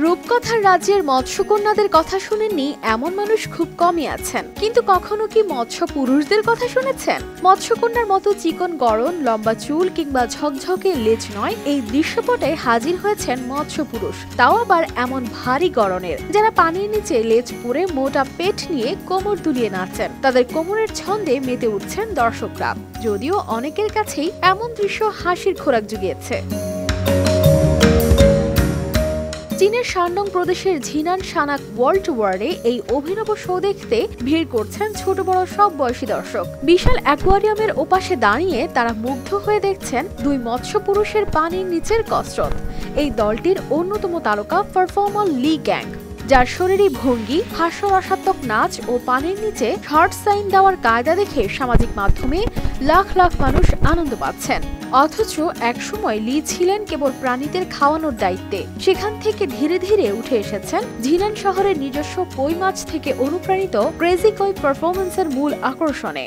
রূপকথার রাজ্যের মৎস্যকন্যাদের কথা শুনেননি এমন মানুষ খুব কমই আছেন, কিন্তু কখনো কি মৎস্য পুরুষদের কথা শুনেছেন? মৎস্যকন্যার মতো চিকন গড়ন, লম্বা চুল কিংবা ঝকঝকে লেজ নয়, এই দৃশ্যপটে হাজির হয়েছেন মৎস্য পুরুষ, তাও আবার এমন ভারী গড়নের, যারা পানির নিচে লেজ পরে মোটা পেট নিয়ে কোমর দুলিয়ে নাচেন। তাদের কোমরের ছন্দে মেতে উঠছেন দর্শকরা, যদিও অনেকের কাছেই এমন দৃশ্য হাসির খোরাক জুগিয়েছে। চীনের শানডং প্রদেশের ঝিনান সানাক ওয়ার্ল্ড ওয়ার্ডে এই অভিনব শো দেখতে ভিড় করছেন ছোট বড় সব বয়সী দর্শক। বিশাল অ্যাকোয়ারিয়ামের ওপাশে দাঁড়িয়ে তারা মুগ্ধ হয়ে দেখছেন দুই মৎস্য পুরুষের পানির নিচের কসরত। এই দলটির অন্যতম তারকা পারফর্মার লি গ্যাং, যার শরীরী ভঙ্গি, হাস্যরসাত্মক নাচ ও পানির নিচে শর্ট সাইন দেওয়ার কায়দা দেখে সামাজিক মাধ্যমে লাখ লাখ মানুষ আনন্দ পাচ্ছেন। অথচ একসময় লি ছিলেন কেবল প্রাণীদের খাওয়ানোর দায়িত্বে। সেখান থেকে ধীরে ধীরে উঠে এসেছেন ঝিনান শহরের নিজস্ব কই মাছ থেকে অনুপ্রাণিত ক্রেজি কই পারফরম্যান্সের মূল আকর্ষণে।